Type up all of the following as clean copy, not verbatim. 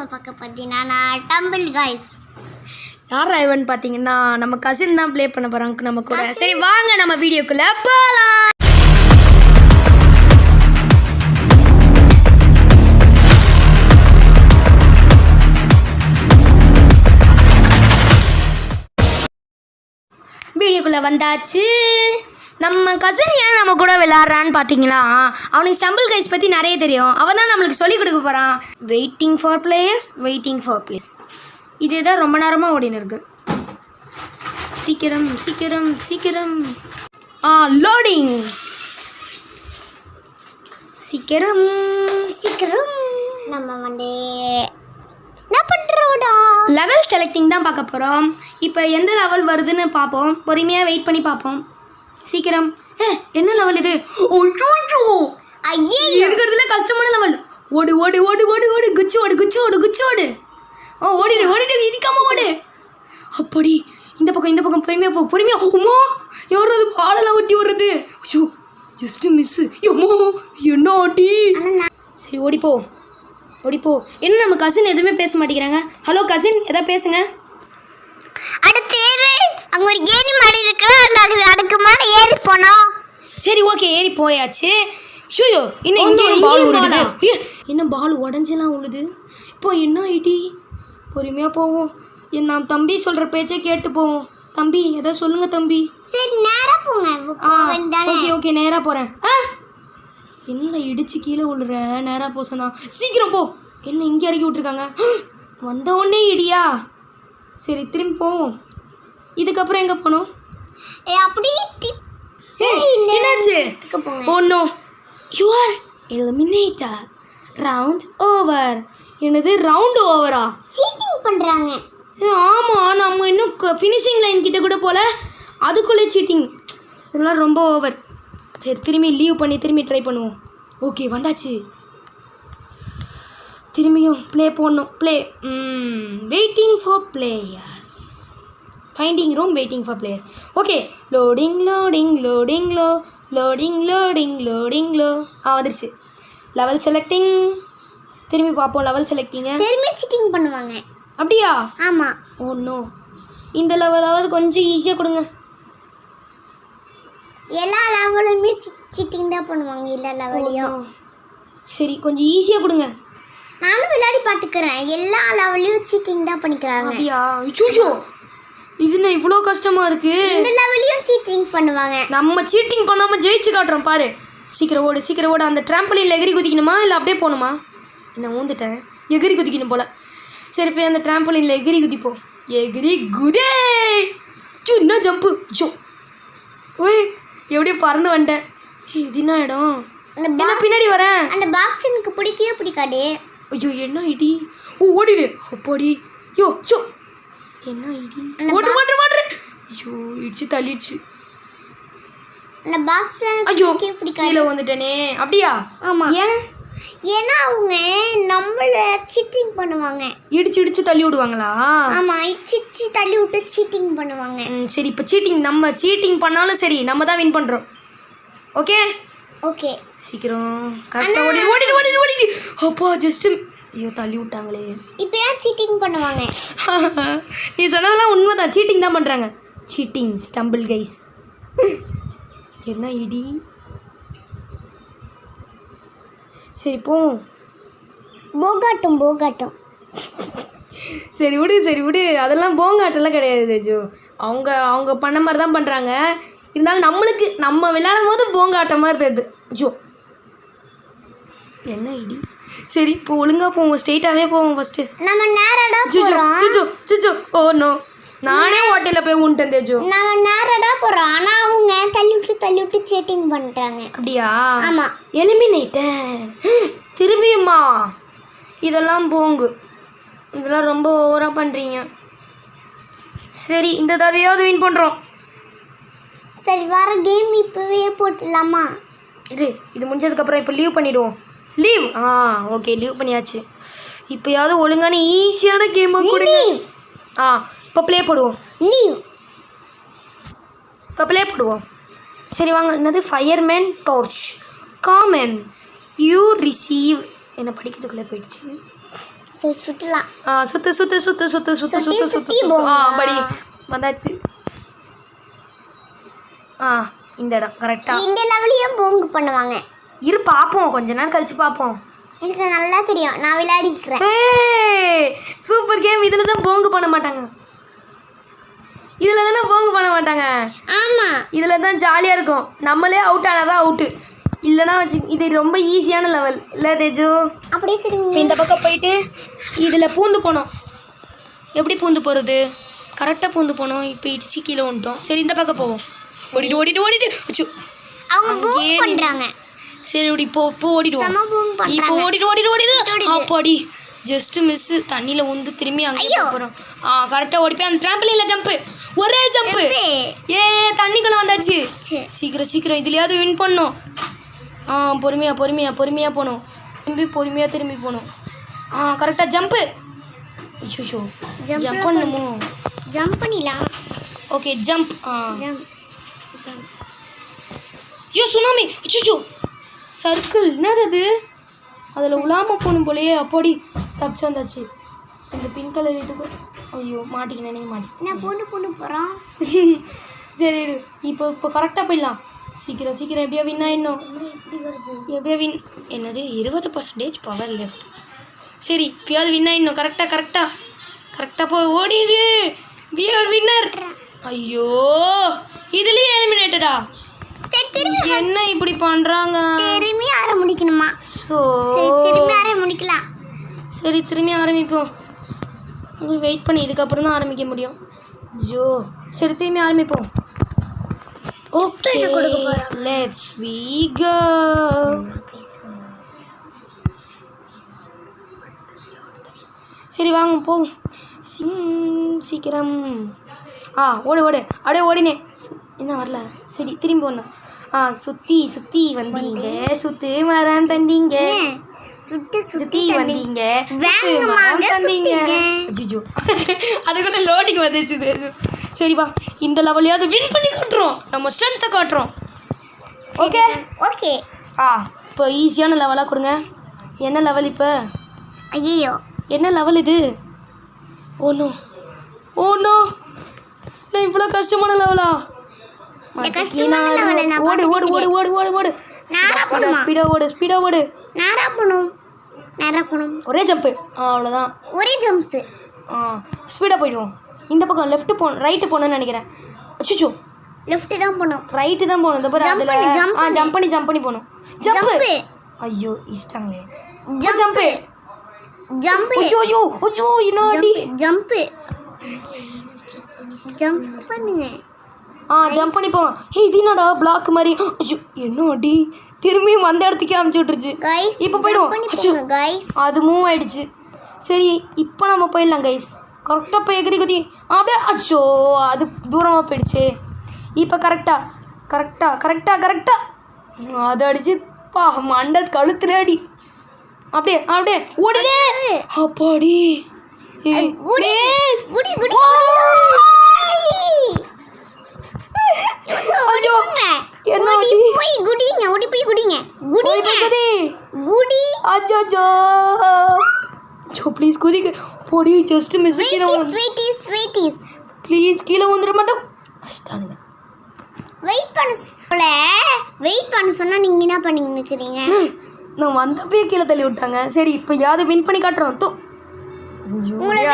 நம்ம பார்க்க பார்த்தீங்கன்னா டம்பிள் கைஸ். யார் ஐவன் பார்த்தீங்கன்னா நம்ம கசின் தான் ப்ளே பண்ண போகிறாங்க நம்ம கூட. சரி வாங்க நம்ம வீடியோக்குள்ளே போகலாம். வீடியோக்குள்ளே வந்தாச்சு. நம்ம கசின் ஏன் நம்ம கூட விளாட்றான்னு பார்த்தீங்களா, அவனுக்கு ஸ்டம்பிள் கைஸ் பற்றி நிறைய தெரியும். அவன் தான் நம்மளுக்கு சொல்லிக் கொடுக்க போகிறான். Waiting for players, waiting for place. இதுதான் ரொம்ப நேரமாக ஓடின்னு இருக்கு. சீக்கிரம் சீக்கிரம் சீக்கிரம். லோடிங். சீக்கிரம் சீக்கிரம். நம்ம வந்து என்ன பண்ணுறோடா, லெவல் செலக்டிங் தான் பார்க்க போகிறோம். இப்போ எந்த லெவல் வருதுன்னு பார்ப்போம். பொறுமையாக வெயிட் பண்ணி பார்ப்போம். சீக்கிரம். என்ன லெவல் இது? ஐயே இருக்கிறதுல கஷ்டமான லெவல். ஓடு ஓடு ஓடு ஓடு ஓடு. குச்சி ஓடு குச்சி ஓடு குச்சி ஓடு. ஓடிடு ஓடிடு. இதுக்காம ஓடு. அப்படி இந்த பக்கம் பொறுமையாக போ பொறுமையாக. உமா எவ்வளோ அது பாலெல்லாம் ஊற்றி விடுறது. ஐயோ ஜஸ்ட் மிஸ்ஸு. எம்மோ என்ன ஆட்டி. சரி ஓடிப்போ ஓடிப்போ. என்ன நம்ம கசின் எதுவுமே பேச மாட்டேங்கிறாங்க. ஹலோ கசின், எதாவது பேசுங்க. அடுத்து அங்கே ஒரு ஏரி மாடி இருக்குல்ல, அதுக்கு மேலே ஏறி போனோம். சரி ஓகே, ஏறி போயாச்சு. ஷூயோ இன்னும் இங்கே பால் உருடுது. என்ன பால் உடஞ்செல்லாம் உழுது. இப்போ என்ன ஐடி. பொறுமையாக போவோம். நான் தம்பி சொல்கிற பேச்சே கேட்டு போவோம். தம்பி எதாவது சொல்லுங்க தம்பி. சரி நேராக போங்க. ஓகே ஓகே நேராக போகிறேன். என்ன இடிச்சு கீழே விழுற. நேராக போசனா சீக்கிரம் போ. என்ன இங்கே இறக்கி விட்ருக்காங்க. வந்த உடனே இடியா. சரி திரும்பி போவோம். இதுக்கப்புறம் எங்கே போகணும்? அப்படி என்னாச்சு? ஒன்றும் you are eliminator. Round over. என்னது ரவுண்ட் ஓவரா? சீட்டிங் பண்ணுறாங்க. ஆமாம், நம்ம இன்னும் ஃபினிஷிங் லைன் கிட்ட கூட போல, அதுக்குள்ளே சீட்டிங். இதெல்லாம் ரொம்ப ஓவர். சரி திரும்பி லீவ் பண்ணி திரும்பி ட்ரை பண்ணுவோம். ஓகே வந்தாச்சு. திரும்பியும் ப்ளே போடணும். Play. Waiting for players. Finding room, waiting for players. Okay loading loading loading lo loading loading loading lo. வந்துருச்சு. Level selecting. திரும்பி பார்ப்போம். லெவல் செலக்டிங்க திரும்பி சீட்டிங் பண்ணுவாங்க. அப்படியா? ஆமாம். ஒன்றும் இந்த லெவலாவது கொஞ்சம் ஈஸியாக கொடுங்க. எல்லா லெவலுமே சீட்டிங் தான் பண்ணுவாங்க. எல்லா லெவலையும். சரி கொஞ்சம் ஈஸியாக கொடுங்க. நானும் விளையாடி பார்த்துக்கிறேன். எல்லா லெவலையும் சீட்டிங் தான் பண்ணிக்கிறாங்க. அப்படியா? சூச்சோ இது என்ன இவ்வளோ கஷ்டமாக இருக்குது. இந்த லெவலையும் சீட்டிங் பண்ணுவாங்க. நம்ம சீட்டிங் பண்ணாமல் ஜெயிச்சு காட்டுறோம் பாரு. சீக்கிரம் ஓடு சீக்கிரம் ஓடு. அந்த ட்ராம்பலினில் எகிரி குதிக்கணுமா இல்லை அப்படியே போகணுமா? நான் ஊந்துட்டேன். எகிரி குதிக்கணும் போல். சரி போய் அந்த ட்ராம்பலினில் எகிரி குதிப்போம். எகிரி குதே. என்ன ஜம்ப்பு. ஜோ ஓய் எப்படியோ பறந்து வந்துட்டேன். இது என்ன இடம்? என்ன பின்னாடி வரேன். அந்த பாக்ஸ் எனக்கு பிடிக்கவே பிடிக்காது. ஐயோ என்ன ஐடி. ஓடிடு. அப்படி யோ சோ என்ன ஐடி. ஓடு ஓடு ஓடு. ஐயோ இடிச்சு தள்ளிடுச்சு. அந்த பாக்ஸ் ஐயோ பிடிக்காது. கீழே வந்துட்டேனே. அப்படியா? ஆமாம். ஏன்? ஏன்னா அவங்க நம்மள சீட்டிங் பண்ணுவாங்க. இடிச்சு இடிச்சு தள்ளி விடுவாங்களா? ஆமாம், இடிச்சு தள்ளி விட்டு சீட்டிங் பண்ணுவாங்க. சரி இப்போ சீட்டிங் நம்ம சீட்டிங் பண்ணாலும் சரி நம்ம தான் வின் பண்ணுறோம். ஓகே ஓகே சீக்கிரம் கரெக்டாக ஓடி ஓடிடு ஓடிடு ஓடிடு. அப்பா ஜஸ்ட்டு ஐயோ தள்ளி விட்டாங்களே. இப்போ ஏன் சீட்டிங் பண்ணுவாங்க? நீ சொன்னதெல்லாம் உண்மை தான். சீட்டிங் தான் பண்ணுறாங்க. Cheating Stumble Guys. என்ன இடி. சரி போவோம். போகாட்டம் போகாட்டம். சரி விடு சரி விடு. அதெல்லாம் போங்காட்டெல்லாம் கிடையாது ஜோ. அவங்க பண்ண மாதிரி தான் பண்ணுறாங்க. இருந்தாலும் நம்மளுக்கு நம்ம விளையாடும் போது போங்காட்டம் மாதிரி இருக்குது ஜோ. என்ன ஐடி. சரி இப்போ ஒழுங்காக போவோம். ஸ்ட்ரெயிட்டாகவே போவோம் ஃபஸ்ட்டு. நம்ம நேரடா போகிறோம். சுஜோ சுஜோ ஓ நோ நானே ஹோட்டலில் போய் உண்டேன் தேஜோ. நம்ம நேரடா போகிறோம். ஆனால் அவங்க தள்ளி விட்டு சீட்டிங் பண்ணுறாங்க. அப்படியா? ஆமாம். எலிமினேட்டர். திரும்பியுமா? இதெல்லாம் போங்கு. இதெல்லாம் ரொம்ப ஓவராக பண்ணுறீங்க. சரி இந்த தடவையாவது வின் பண்ணுறோம். சரி வர கேம் இப்போவே போட்டுடலாமா? இது முடிஞ்சதுக்கப்புறம் இப்போ லீவ் பண்ணிவிடுவோம். லீவ். ஓகே லீவ் பண்ணியாச்சு. இப்போயாவது ஒழுங்கான ஈஸியான கேமாக கொடுங்க. இப்போ ப்ளே போடுவோம். லீவ். இப்போ ப்ளே போடுவோம். சரி வாங்க. என்னது fireman torch common you receive. என்ன படிக்கிறதுக்குள்ளே போயிடுச்சு. சரி சுட்டலாம். சுத்து சுத்து சுத்து சுத்து சுத்து சுத்து சுத்து சுத்தி சுத்து போங்க. படி வந்தாச்சு. இந்த இடம் கரெக்டா. இந்த லெவலையும் போங்கு பண்ணுவாங்க. இரு பார்ப்போம், கொஞ்ச நேரம் கழிச்சு பார்ப்போம். எனக்கு நல்லா தெரியும், நான் விளையாடிக்கிறேன். Super game. இதில் தான் போங்கு பண்ண மாட்டாங்க. இதில் தானே போங்கு பண்ண மாட்டாங்க. ஆமாம், இதில் தான் ஜாலியாக இருக்கும். நம்மளே அவுட் ஆனாதான் அவுட்டு, இல்லைனா வச்சு. இது ரொம்ப ஈஸியான லெவல் இல்லை தேஜு? அப்படியே திரும்பி இந்த பக்கம் போயிட்டு இதில் பூந்து போனோம். எப்படி பூந்து போகிறது? கரெக்டாக பூந்து போனோம். இப்போ இடிச்சு கீழே வந்துட்டோம். சரி இந்த பக்கம் போவோம். ஓடிட்டு ஓடிட்டு ஓடிட்டு அச்சோ அவங்க பூம் பண்றாங்க. சரி ஓடி இப்போ ஓடிடுவோம். சம பூம் பண்றாங்க. இப்போ ஓடிட்டு ஓடிட்டு ஓடிடு. அப்பாடி ஜஸ்ட் மிஸ். தண்ணியில் உந்து திரும்பி அங்கே போகிறோம். கரெக்டாக ஓடி போய் அந்த ட்ராம்பலின்ல ஜம்ப்பு. ஒரே ஜம்ப்பு. தண்ணிக்குள்ளே வந்தாச்சு. சீக்கிரம் சீக்கிரம் இதுலையாவது வின் பண்ணோம். பொறுமையாக பொறுமையாக பொறுமையாக போகணும். பொறுமையாக திரும்பி போகணும். கரெக்டாக ஜம்ப்பு. ஐயோ ஜம்ப் பண்ணணுமோ? ஜம்ப் பண்ணிடலாம். Okay jump. ஜம்ப். ஐயோ சுனாமி. அச்சோ சர்க்கிள் என்னது அது? அதில் உலாம போகணும் போலையே. அப்போடி தப்பிச்சு வந்தாச்சு. இந்த பிங்க் கலர் இதுக்கு ஐயோ மாட்டிக்கினே மாட்டி. நான் பொண்ணு போகிறோம். சரி இப்போ கரெக்டாக போயிடலாம். சீக்கிரம் சீக்கிரம் எப்படியா வின் ஆயிடணும். எப்படியா வின்? என்னது 20% பவர் லெஃப்ட். சரி இப்பயாவது வின் ஆயிடணும். கரெக்டாக போய் ஓடிடு. We are winner. ஐயோ இதுலேயே எலிமினேட்டடா. என்ன இப்படி பண்ணுறாங்க? திரும்பி ஆரம்பிக்கணுமா? திரும்பி ஆரம்பிக்கலாம். சரி திரும்பி ஆரம்பிப்போம். வெயிட் பண்ணி இதுக்கப்புறம் தான் ஆரம்பிக்க முடியும். ஜோ சரி திரும்பி ஆரம்பிப்போம். Okay let's we go. சரி வாங்க போவோம். சீக்கிரம். ஓடு ஓடு அப்படியே ஓடினே. என்ன வரல? சரி திரும்பி போடணும். சுற்றி சுற்றி வந்தீங்க, சுத்து மரம் தந்தீங்க, சுற்றி வந்தீங்க, மரம் தந்தீங்க. அஜிஜோ அதுக்குள்ள லோடிங் வந்துச்சு. சரி வா இந்த லெவலையாவது வின் பண்ணி காட்டுறோம். நம்ம ஸ்ட்ரென்த்தை காட்டுறோம். Okay okay. இப்போ ஈஸியான லெவலாக கொடுங்க. என்ன லெவல் இப்போ? ஐயோ என்ன லெவல் இது? ஓனோ நான் இவ்வளோ கஷ்டமான லெவலா? ஓடு ஓடு ஓடு ஓடு ஓடு ஓடு. ஸ்பீடா ஓடு. நேரா போணும். ஒரே ஜம்ப்பு. அவ்வளோதான். ஒரே ஜம்ப்பு. ஸ்பீடாக போயிடுவோம். இந்த பக்கம் லெஃப்ட் போகணும், ரைட்டு போகணும்னு நினைக்கிறேன். அச்சோ லெஃப்ட் தான் போகணும். ரைட்டு தான் போகணும். இந்த பாரு அதில் ஜம்ப் பண்ணி போகணும். ஜம்ப்பு. ஐயோ இஷ்டாங்களே. ஜம்ப்பு. ஐயோ என்னடி ஜம்ப்பு. ஜம்ப் பண்ணுங்க. ஜம்ப் பண்ணி போவோம். இது என்னடா பிளாக் மாதிரி? ஐயோ என்ன அடி. திரும்பியும் அந்த இடத்துக்கே அமுச்சு விட்டுருச்சு. இப்போ போயிடுவோம். அது மூவ் ஆயிடுச்சு. சரி இப்போ நம்ம போயிடலாம் கைஸ். கரெக்டாக போய் எகிரி குதி அப்படியே. அச்சோ அது தூரமாக போயிடுச்சு. இப்போ கரெக்டாக அது அடிச்சு மண்டை கழுத்துல அடி. அப்படியே ஓடிடே. அப்பாடி ஐயோ என்ன ஓடி போய் குடிங்க. அச்சோ ப்ளீஸ் குதிக்க போடி. Just miss. ப்ளீஸ் கீழே வந்துட மாட்டோம். அஷ்டானுங்க. வெயிட் பண்ண சொன்னா நீங்க என்ன பண்ணீங்கன்னு நினைக்கிறீங்க? நான் வந்தப்பே கீழே தள்ளி விட்டாங்க. சரி இப்போ யாவது வின் பண்ணி காட்டுறோம்.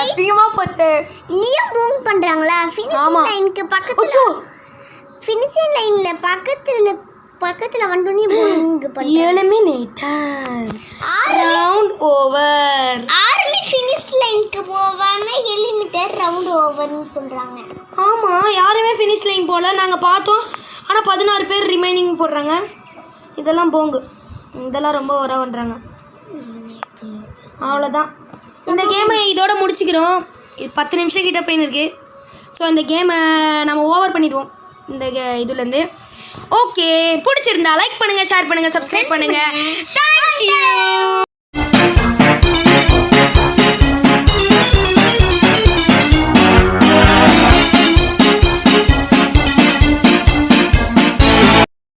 அசிங்கமா போச்சு. லியம் பூம் பண்றாங்களா? ஃபினிஷிங் லைனுக்கு பக்கத்துல. ஃபினிஷிங் லைன்ல பக்கத்துல வந்துனே பூம் பண்றாங்க. Eliminator. Round over. Army finish லைனுக்கு போவாம எலிமினேட்டர் ரவுண்ட் ஓவர்னு சொல்றாங்க. ஆமா யாருமே ஃபினிஷ் லைன் போல நாங்க பார்த்தோம். ஆனா 16 பேர் ரிமைனிங் போடுறாங்க. இதெல்லாம் போங்கு. இதெல்லாம் ரொம்ப ஓவரா பண்றாங்க. அவ்வளோதான். இந்த கேமை இதோட முடிச்சுக்கிறோம். இது 10 நிமிஷம் கிட்ட போயின்னு. ஸோ இந்த கேமை நம்ம ஓவர் பண்ணிடுவோம் இந்த இதுலேருந்து. ஓகே பிடிச்சிருந்தா லைக் பண்ணுங்கள், ஷேர் பண்ணுங்கள், சப்ஸ்கிரைப் பண்ணுங்கள். தேங்க்யூ.